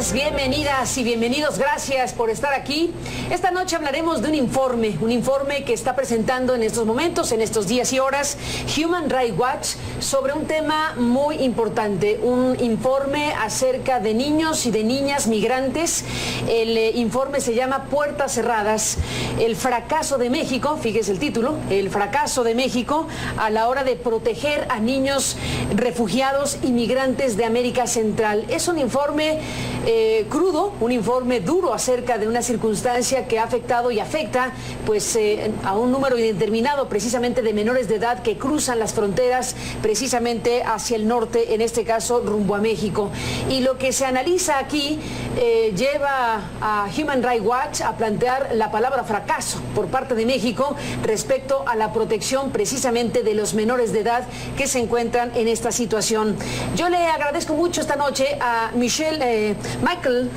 noches, bienvenidas y bienvenidos, gracias por estar aquí. Esta noche hablaremos de un informe que está presentando en estos momentos, en estos días y horas, Human Rights Watch, sobre un tema muy importante, un informe acerca de niños y de niñas migrantes. El informe se llama Puertas Cerradas, el fracaso de México, fíjese el título, el fracaso de México a la hora de proteger a niños refugiados y migrantes de América Central. Es un informe crudo, un informe duro acerca de una circunstancia que ha afectado y afecta pues a un número indeterminado precisamente de menores de edad que cruzan las fronteras precisamente hacia el norte, en este caso rumbo a México. Y lo que se analiza aquí lleva a Human Rights Watch a plantear la palabra fracaso por parte de México respecto a la protección precisamente de los menores de edad que se encuentran en esta situación. Yo le agradezco mucho esta noche a Michael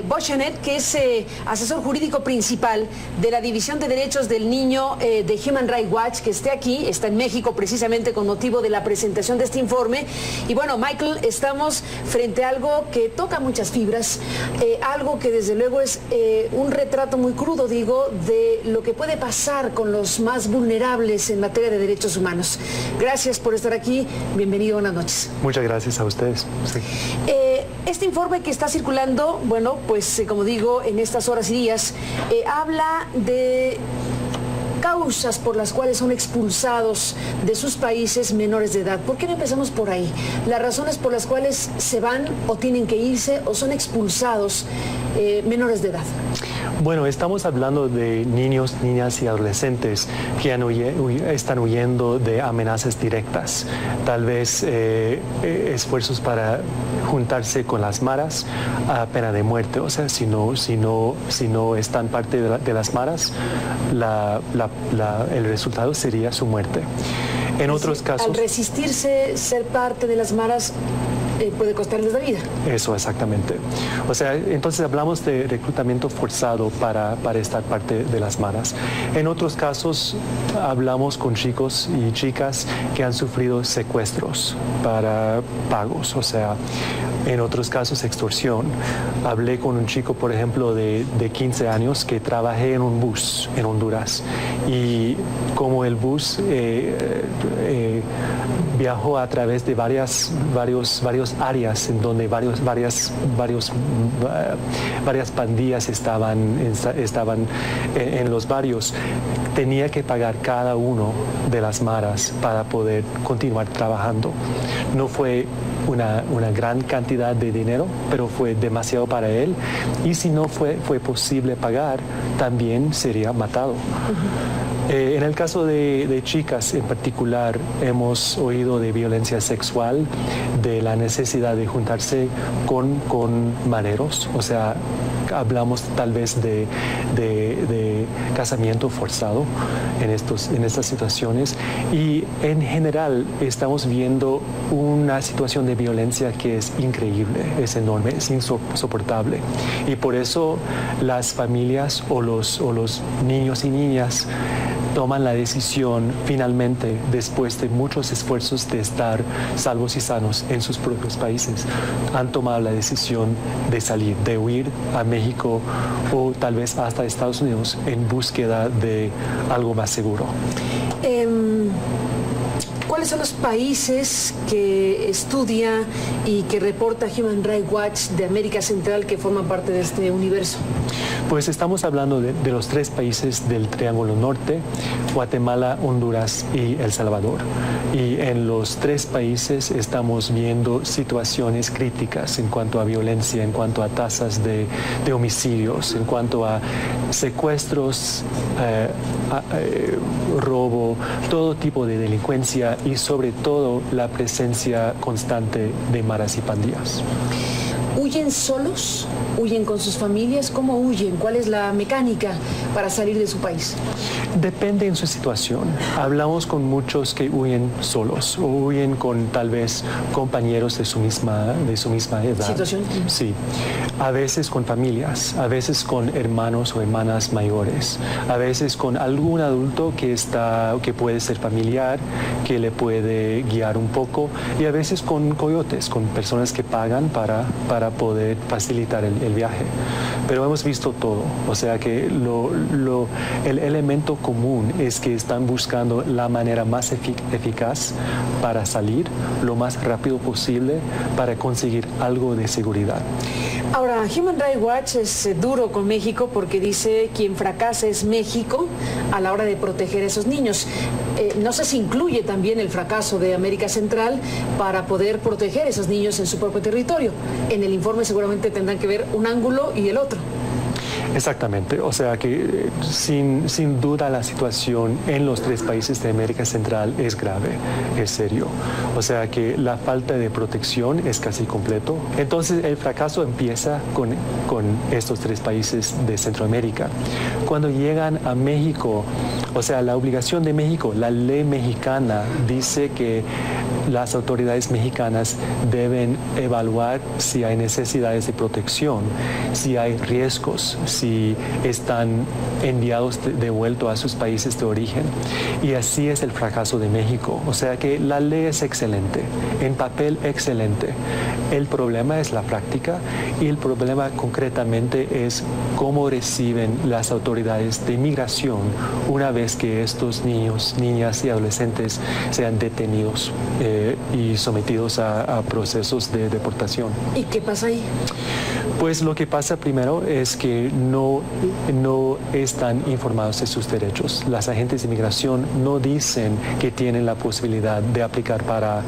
Bochenet, que es asesor jurídico principal de la División de Derechos del Niño de Human Rights Watch, que esté aquí, está en México precisamente con motivo de la presentación de este informe. Y bueno, Michael, estamos frente a algo que toca muchas fibras, algo que desde luego es un retrato muy crudo, digo, de lo que puede pasar con los más vulnerables en materia de derechos humanos. Gracias por estar aquí, bienvenido, buenas noches. Muchas gracias a ustedes. Sí. Este informe que está circulando, bueno, pues como digo, en estas horas y días, habla de causas por las cuales son expulsados de sus países menores de edad. ¿Por qué no empezamos por ahí? Las razones por las cuales se van o tienen que irse o son expulsados menores de edad. Bueno, estamos hablando de niños, niñas y adolescentes que están huyendo de amenazas directas, tal vez esfuerzos para juntarse con las maras a pena de muerte. O sea, si no están parte de las maras, el resultado sería su muerte. En otros casos, al resistirse ser parte de las maras, puede costarles la vida. Eso, exactamente. O sea, entonces hablamos de reclutamiento forzado para estar parte de las maras. En otros casos, hablamos con chicos y chicas que han sufrido secuestros para pagos, o sea, en otros casos extorsión. Hablé con un chico, por ejemplo, de 15 años que trabajé en un bus en Honduras, y como el bus viajó a través de varias áreas en donde varias pandillas estaban en los barrios. Tenía que pagar cada uno de las maras para poder continuar trabajando. No fue una gran cantidad de dinero, pero fue demasiado para él, y si no fue posible pagar, también sería matado. En el caso de chicas en particular, hemos oído de violencia sexual, de la necesidad de juntarse con maneros, o sea, hablamos tal vez de casamiento forzado en estas situaciones, y en general estamos viendo una situación de violencia que es increíble, es enorme, es insoportable, y por eso las familias o los niños y niñas toman la decisión finalmente, después de muchos esfuerzos de estar salvos y sanos en sus propios países, han tomado la decisión de salir, de huir a México o tal vez hasta Estados Unidos en búsqueda de algo más seguro. ¿Cuáles son los países que estudia y que reporta Human Rights Watch de América Central que forman parte de este universo? Pues estamos hablando de los 3 países del Triángulo Norte: Guatemala, Honduras y El Salvador. Y en los 3 países estamos viendo situaciones críticas en cuanto a violencia, en cuanto a tasas de homicidios, en cuanto a secuestros, robo, todo tipo de delincuencia, y sobre todo la presencia constante de maras y pandillas. ¿Huyen solos? ¿Huyen con sus familias? ¿Cómo huyen? ¿Cuál es la mecánica para salir de su país? Depende en su situación. Hablamos con muchos que huyen solos o huyen con tal vez compañeros de su misma edad. ¿Situación? Sí. A veces con familias, a veces con hermanos o hermanas mayores, a veces con algún adulto que puede ser familiar, que le puede guiar un poco, y a veces con coyotes, con personas que pagan para para poder facilitar el viaje. Pero hemos visto todo, o sea que el elemento común es que están buscando la manera más eficaz para salir lo más rápido posible para conseguir algo de seguridad. Ahora, Human Rights Watch es duro con México porque dice quien fracasa es México a la hora de proteger a esos niños. No sé si incluye también el fracaso de América Central para poder proteger a esos niños en su propio territorio. En el informe seguramente tendrán que ver un ángulo y el otro. Exactamente, o sea que sin duda la situación en los 3 países de América Central es grave, es serio. O sea que la falta de protección es casi completo. Entonces el fracaso empieza con estos 3 países de Centroamérica. Cuando llegan a México, o sea, la obligación de México, la ley mexicana dice que las autoridades mexicanas deben evaluar si hay necesidades de protección, si hay riesgos, si están enviados de vuelta a sus países de origen. Y así es el fracaso de México. O sea que la ley es excelente, en papel excelente. El problema es la práctica y el problema concretamente es cómo reciben las autoridades de inmigración una vez que estos niños, niñas y adolescentes sean detenidos y sometidos a procesos de deportación. ¿Y qué pasa ahí? Pues lo que pasa primero es que no están informados de sus derechos. Las agentes de inmigración no dicen que tienen la posibilidad de aplicar para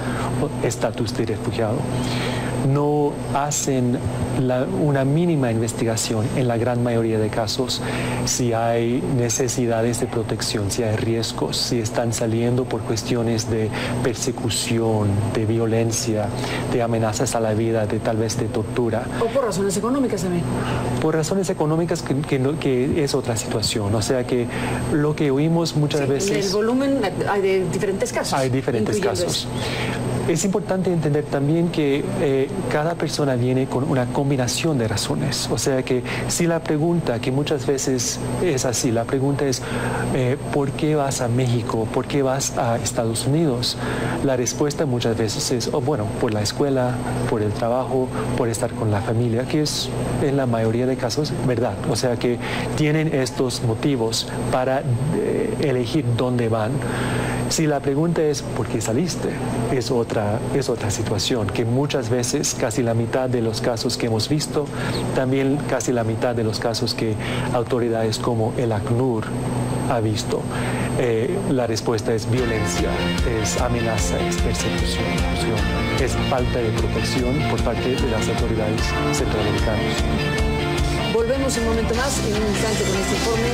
estatus de refugiado. No hacen una mínima investigación en la gran mayoría de casos si hay necesidades de protección, si hay riesgos, si están saliendo por cuestiones de persecución, de violencia, de amenazas a la vida, de tal vez de tortura. O por razones económicas también. Por razones económicas que es otra situación. O sea que lo que oímos muchas veces... En el volumen hay de diferentes casos. Hay diferentes casos. Es importante entender también que cada persona viene con una combinación de razones. O sea que si la pregunta, que muchas veces es así, la pregunta es ¿por qué vas a México? ¿Por qué vas a Estados Unidos? La respuesta muchas veces es, bueno, por la escuela, por el trabajo, por estar con la familia, que es en la mayoría de casos verdad. O sea que tienen estos motivos para elegir dónde van. Si la pregunta es ¿por qué saliste? Es otra situación, que muchas veces, casi la mitad de los casos que hemos visto, también casi la mitad de los casos que autoridades como el ACNUR ha visto, la respuesta es violencia, es amenaza, es persecución, es falta de protección por parte de las autoridades centroamericanas. Volvemos un momento más, en un instante, con este informe.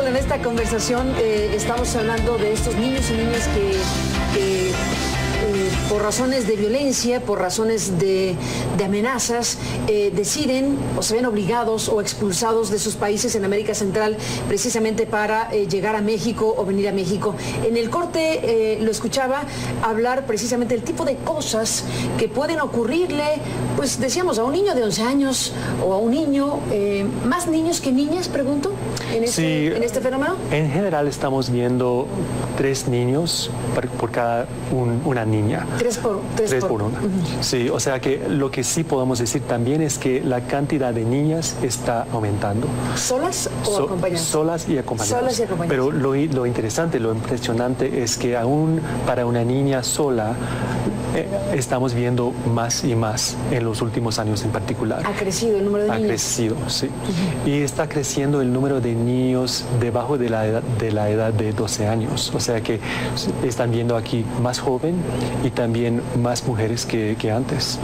En esta conversación estamos hablando de estos niños y niñas que por razones de violencia, por razones de amenazas, deciden o se ven obligados o expulsados de sus países en América Central precisamente para llegar a México o venir a México. En el corte lo escuchaba hablar precisamente del tipo de cosas que pueden ocurrirle, pues decíamos, a un niño de 11 años o a un niño, más niños que niñas, pregunto, en este fenómeno. En general estamos viendo 3 niños por cada una niña. 3 por una. Sí, o sea que lo que sí podemos decir también es que la cantidad de niñas está aumentando. ¿Solas o acompañadas? Solas y acompañadas. Solas y acompañadas. Pero lo interesante, lo impresionante es que aún para una niña sola estamos viendo más y más en los últimos años en particular. Ha crecido el número de niños. Ha crecido, sí. Y está creciendo el número de niños debajo de la edad de 12 años. O sea que están viendo aquí más joven y también más mujeres que antes.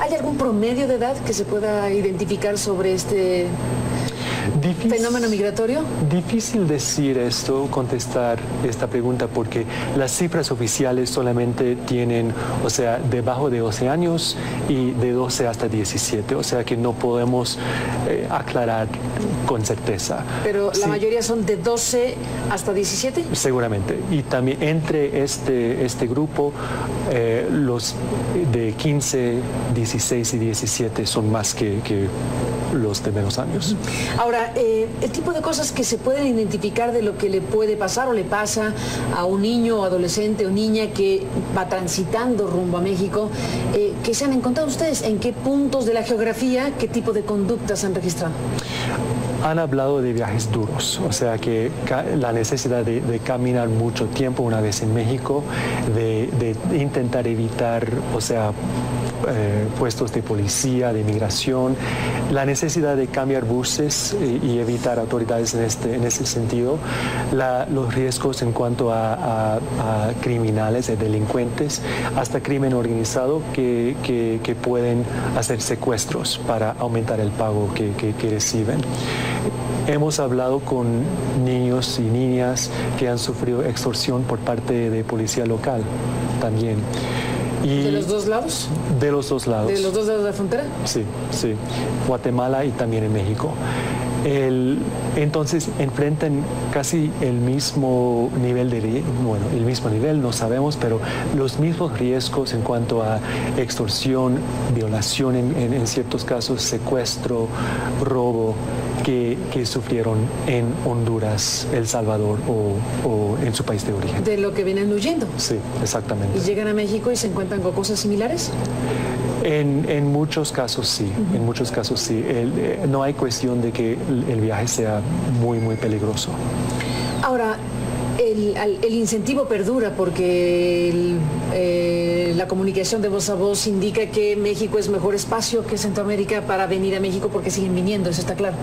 ¿Hay algún promedio de edad que se pueda identificar sobre este ¿Fenómeno migratorio? Difícil decir esto, contestar esta pregunta, porque las cifras oficiales solamente tienen, o sea, debajo de 12 años y de 12 hasta 17, o sea que no podemos aclarar con certeza. Pero la mayoría son de 12 hasta 17. Seguramente. Y también entre este grupo, los de 15, 16 y 17 son más que los de menos años. Ahora, el tipo de cosas que se pueden identificar de lo que le puede pasar o le pasa a un niño o adolescente o niña que va transitando rumbo a México, ¿qué se han encontrado ustedes? ¿En qué puntos de la geografía, qué tipo de conductas han registrado? Han hablado de viajes duros, o sea que la necesidad de caminar mucho tiempo una vez en México, de intentar evitar, o sea, puestos de policía, de migración, la necesidad de cambiar buses y evitar autoridades en ese sentido, los riesgos en cuanto a criminales, de delincuentes, hasta crimen organizado que pueden hacer secuestros para aumentar el pago que reciben. Hemos hablado con niños y niñas que han sufrido extorsión por parte de policía local también. Y ¿de los dos lados? De los dos lados. ¿De los dos lados de la frontera? Sí, sí. Guatemala y también en México. Entonces enfrentan casi el mismo nivel el mismo nivel, no sabemos, pero los mismos riesgos en cuanto a extorsión, violación en ciertos casos, secuestro, robo, que sufrieron en Honduras, El Salvador o en su país de origen. De lo que vienen huyendo. Sí, exactamente. ¿Y llegan a México y se encuentran con cosas similares? En muchos casos sí, en muchos casos sí. No hay cuestión de que el viaje sea muy, muy peligroso. Ahora, el incentivo perdura porque la comunicación de voz a voz indica que México es mejor espacio que Centroamérica para venir a México porque siguen viniendo, eso está claro.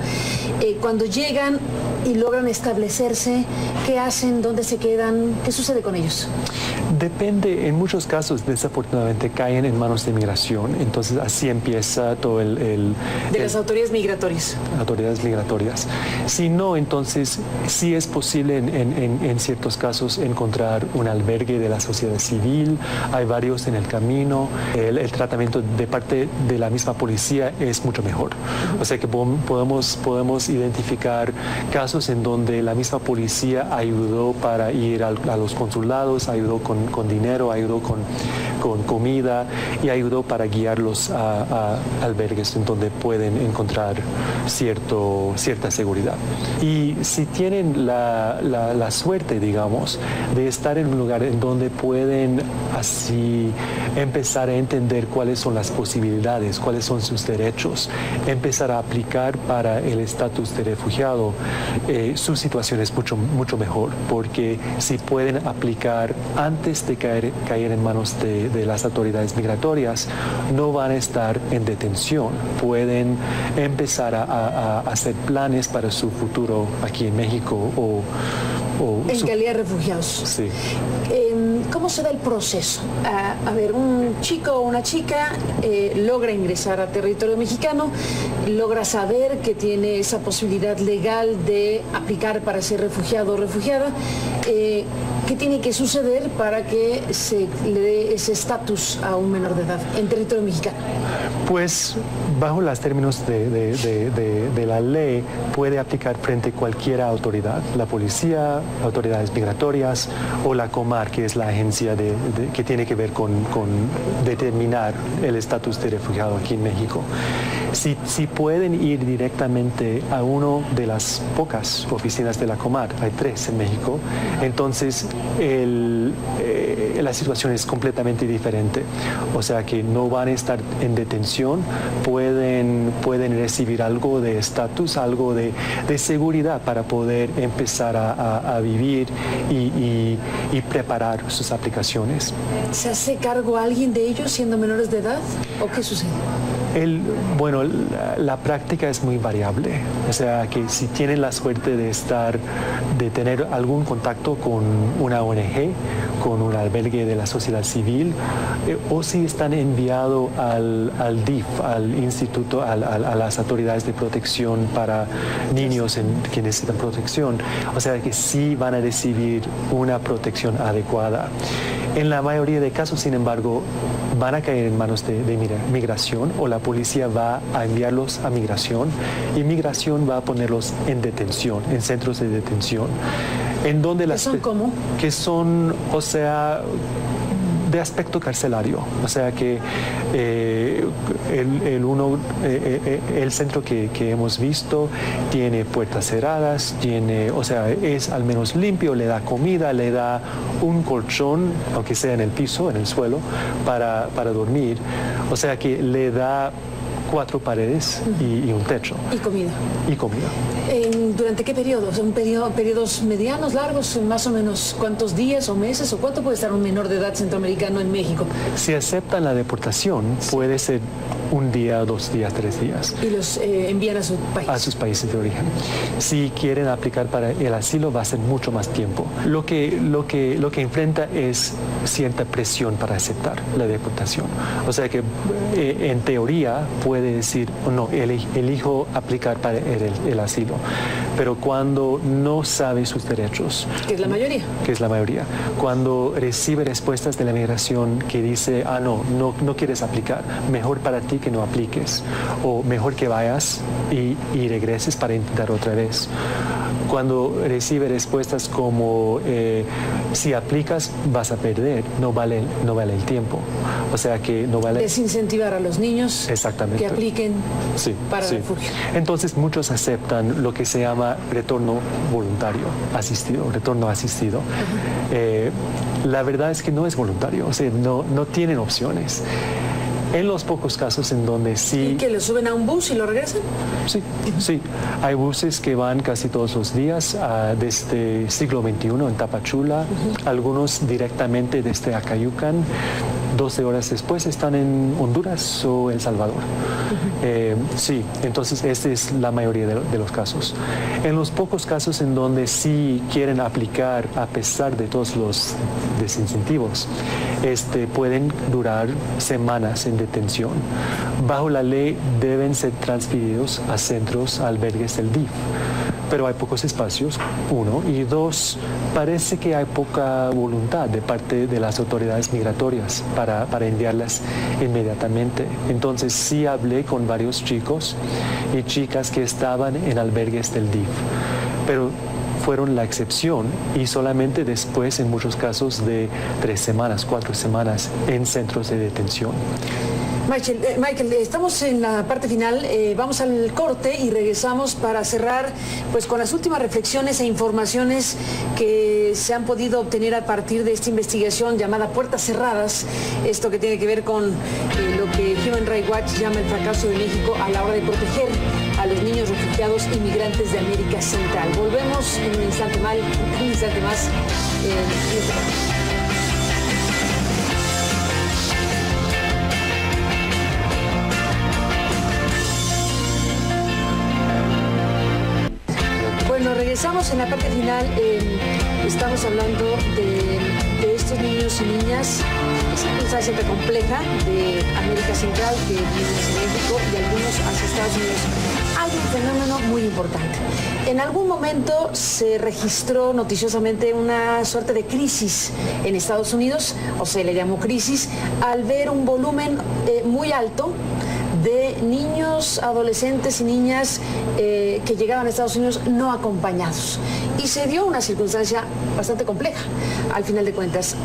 Cuando llegan y logran establecerse, ¿qué hacen? ¿Dónde se quedan? ¿Qué sucede con ellos? Depende, en muchos casos desafortunadamente caen en manos de migración, entonces así empieza todo de las autoridades migratorias. Autoridades migratorias. Si no, entonces sí es posible en ciertos casos encontrar un albergue de la sociedad civil, hay varios en el camino, el tratamiento de parte de la misma policía es mucho mejor. O sea que podemos identificar casos en donde la misma policía ayudó para ir a los consulados, ayudó con dinero, ayudó con comida y ayudó para guiarlos a albergues en donde pueden encontrar cierta seguridad. Y si tienen la suerte, digamos, de estar en un lugar en donde pueden así empezar a entender cuáles son las posibilidades, cuáles son sus derechos, empezar a aplicar para el estatus de refugiado, su situación es mucho mejor, porque si pueden aplicar antes de caer en manos de las autoridades migratorias, no van a estar en detención, pueden empezar a hacer planes para su futuro aquí en México en calidad de refugiados. Sí. ¿Cómo se da el proceso? A ver, un chico o una chica logra ingresar a territorio mexicano, logra saber que tiene esa posibilidad legal de aplicar para ser refugiado o refugiada. ¿Qué tiene que suceder para que se le dé ese estatus a un menor de edad en territorio mexicano? Pues bajo los términos de la ley puede aplicar frente a cualquier autoridad, la policía, autoridades migratorias o la Comar, que es la agencia que tiene que ver con determinar el estatus de refugiado aquí en México. Si pueden ir directamente a una de las pocas oficinas de la Comar, hay 3 en México, entonces la situación es completamente diferente. O sea que no van a estar en detención, pueden recibir algo de estatus, algo de seguridad para poder empezar a vivir y preparar sus aplicaciones. ¿Se hace cargo alguien de ellos siendo menores de edad o qué sucede? Bueno, la práctica es muy variable. O sea, que si tienen la suerte de tener algún contacto con una ONG, con un albergue de la sociedad civil, o si están enviados al DIF, al instituto, a las autoridades de protección para niños que necesitan protección. O sea, que sí van a recibir una protección adecuada. En la mayoría de casos, sin embargo, van a caer en manos de migración, o la policía va a enviarlos a migración y migración va a ponerlos en detención, en centros de detención. En donde ¿Qué son cómo? Que son, o sea, de aspecto carcelario, o sea que el centro que hemos visto tiene puertas cerradas, o sea, es al menos limpio, le da comida, le da un colchón, aunque sea en el piso, en el suelo, para dormir, o sea que le da 4 paredes y un techo. Y comida. Y comida. ¿Durante qué periodos? ¿Son periodos medianos, largos? ¿Más o menos cuántos días o meses? ¿O cuánto puede estar un menor de edad centroamericano en México? Si aceptan la deportación, puede ser 1 día, 2 días, 3 días. ¿Y los envían a su país? A sus países de origen. Si quieren aplicar para el asilo, va a ser mucho más tiempo. Lo que enfrenta es cierta presión para aceptar la deportación. O sea que en teoría puede decir, no, elijo aplicar para el asilo. Pero cuando no sabe sus derechos. Que es la mayoría. Que es la mayoría. Cuando recibe respuestas de la migración que dice, no quieres aplicar, mejor para ti que no apliques, o mejor que vayas y regreses para intentar otra vez. Cuando recibe respuestas como si aplicas vas a perder, no vale el tiempo. O sea que no vale. Desincentivar a los niños. Exactamente. Que apliquen para refugio. Entonces muchos aceptan lo que se llama retorno voluntario asistido, retorno asistido. La verdad es que no es voluntario, o sea, no tienen opciones. En los pocos casos en donde sí... ¿Y que lo suben a un bus y lo regresan? Sí. Hay buses que van casi todos los días desde siglo XXI en Tapachula, algunos directamente desde Acayucan. 12 horas después están en Honduras o El Salvador. Sí, entonces esta es la mayoría de los casos. En los pocos casos en donde sí quieren aplicar a pesar de todos los desincentivos, pueden durar semanas en detención. Bajo la ley deben ser transferidos a centros, albergues del DIF. Pero hay pocos espacios, 1, y 2, parece que hay poca voluntad de parte de las autoridades migratorias para enviarlas inmediatamente. Entonces sí hablé con varios chicos y chicas que estaban en albergues del DIF, pero fueron la excepción y solamente después, en muchos casos, de 3 semanas, 4 semanas en centros de detención. Michael, estamos en la parte final, vamos al corte y regresamos para cerrar pues con las últimas reflexiones e informaciones que se han podido obtener a partir de esta investigación llamada Puertas Cerradas, esto que tiene que ver con lo que Human Rights Watch llama el fracaso de México a la hora de proteger a los niños refugiados inmigrantes de América Central. Volvemos en un instante más en este programa. Bueno, regresamos en la parte final. Estamos hablando de estos niños y niñas, esa cosa siempre compleja de América Central que vienen hacia México y algunos hacia Estados Unidos. Hay un fenómeno muy importante. En algún momento se registró noticiosamente una suerte de crisis en Estados Unidos, o se le llamó crisis, al ver un volumen muy alto de niños, adolescentes y niñas que llegaban a Estados Unidos no acompañados. Y se dio una circunstancia bastante compleja, al final de cuentas.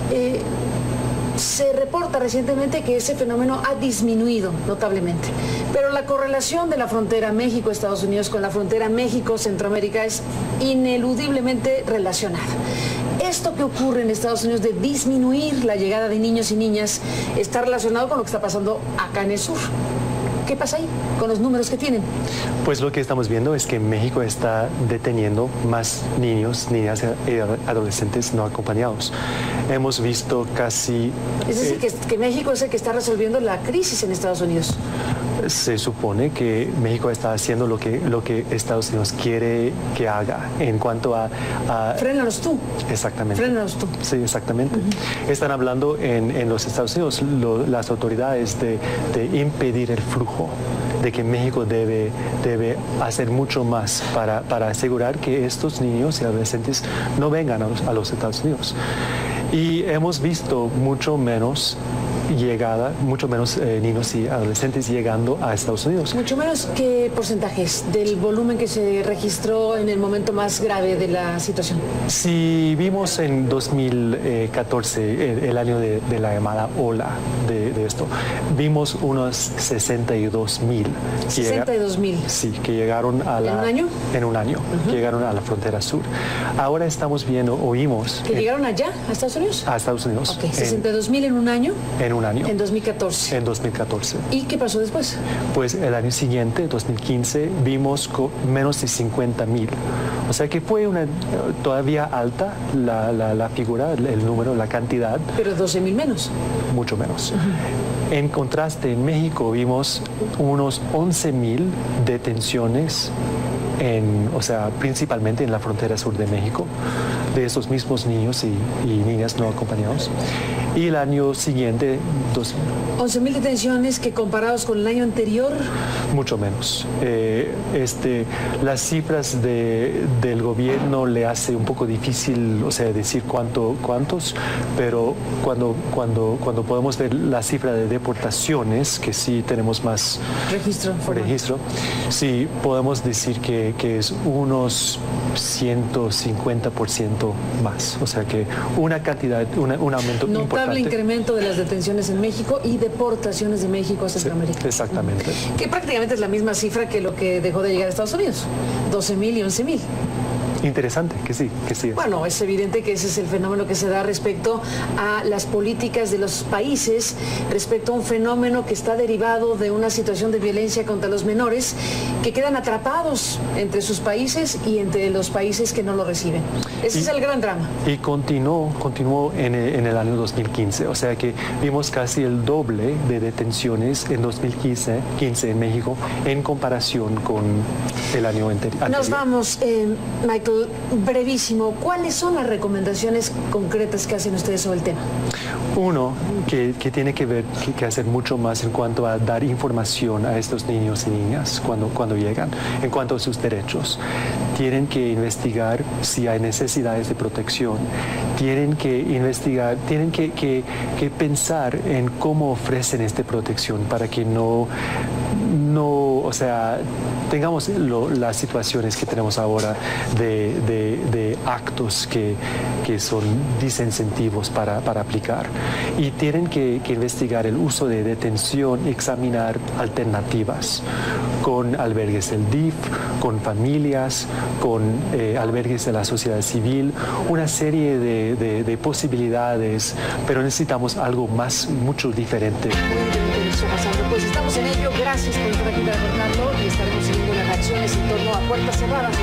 Se reporta recientemente que ese fenómeno ha disminuido notablemente, pero la correlación de la frontera México-Estados Unidos con la frontera México-Centroamérica es ineludiblemente relacionada. Esto que ocurre en Estados Unidos de disminuir la llegada de niños y niñas está relacionado con lo que está pasando acá en el sur. ¿Qué pasa ahí con los números que tienen? Pues lo que estamos viendo es que México está deteniendo más niños, niñas y adolescentes no acompañados. Hemos visto casi... Es decir, que México es el que está resolviendo la crisis en Estados Unidos. se supone que México está haciendo lo que Estados Unidos quiere que haga en cuanto a... Frénalos tú. Exactamente. Frénalos tú. Sí, exactamente. Están hablando en los Estados Unidos, las autoridades de impedir el flujo, de que México debe hacer mucho más para asegurar que estos niños y adolescentes no vengan a los Estados Unidos. Y hemos visto mucho menos niños y adolescentes llegando a Estados Unidos. Mucho menos. ¿Qué porcentajes del volumen que se registró en el momento más grave de la situación? Si vimos en 2014, el año de la llamada ola de esto, vimos unos 62,000. 62,000. Sí, que llegaron a la... ¿En un año? En un año, que llegaron a la frontera sur. Ahora estamos oímos... ¿Que llegaron allá, a Estados Unidos? A Estados Unidos. Ok, 62,000 en un año. En un año. En 2014. En 2014. ¿Y qué pasó después? Pues el año siguiente, 2015, vimos menos de 50,000. O sea que fue todavía alta la figura, el número, la cantidad. Pero 12,000 menos. Mucho menos. En contraste, en México vimos unos 11,000 detenciones, principalmente en la frontera sur de México, de esos mismos niños y niñas no acompañados. Y el año siguiente, 11,000 detenciones que comparados con el año anterior. Mucho menos. Las cifras del gobierno le hace un poco difícil, decir cuántos, pero cuando podemos ver la cifra de deportaciones, que sí tenemos más registro, sí podemos decir que es unos 150% más. O sea que una cantidad, un aumento importante. Notable incremento de las detenciones en México y deportaciones de México a Centroamérica. Sí, exactamente. Que prácticamente es la misma cifra que lo que dejó de llegar a Estados Unidos, 12,000 y 11,000. Interesante, que sí. Bueno, es evidente que ese es el fenómeno que se da respecto a las políticas de los países, respecto a un fenómeno que está derivado de una situación de violencia contra los menores que quedan atrapados entre sus países y entre los países que no lo reciben. Ese es el gran drama. Y continuó en el año 2015, o sea que vimos casi el doble de detenciones en 2015 en México en comparación con el año anterior. Nos vamos, Michael, brevísimo, ¿cuáles son las recomendaciones concretas que hacen ustedes sobre el tema? Uno, que tiene que hacer mucho más en cuanto a dar información a estos niños y niñas cuando llegan, en cuanto a sus derechos. Tienen que investigar si hay necesidades de protección, tienen que investigar, tienen que pensar en cómo ofrecen esta protección para que tengamos las situaciones que tenemos ahora de actos que son desincentivos para aplicar. Y tienen que investigar el uso de detención, examinar alternativas con albergues del DIF, con familias, con albergues de la sociedad civil, una serie de posibilidades, pero necesitamos algo mucho diferente. Pues estamos en ello. Gracias por estar aquí para abordarlo y estaremos siguiendo las reacciones en torno a puertas cerradas.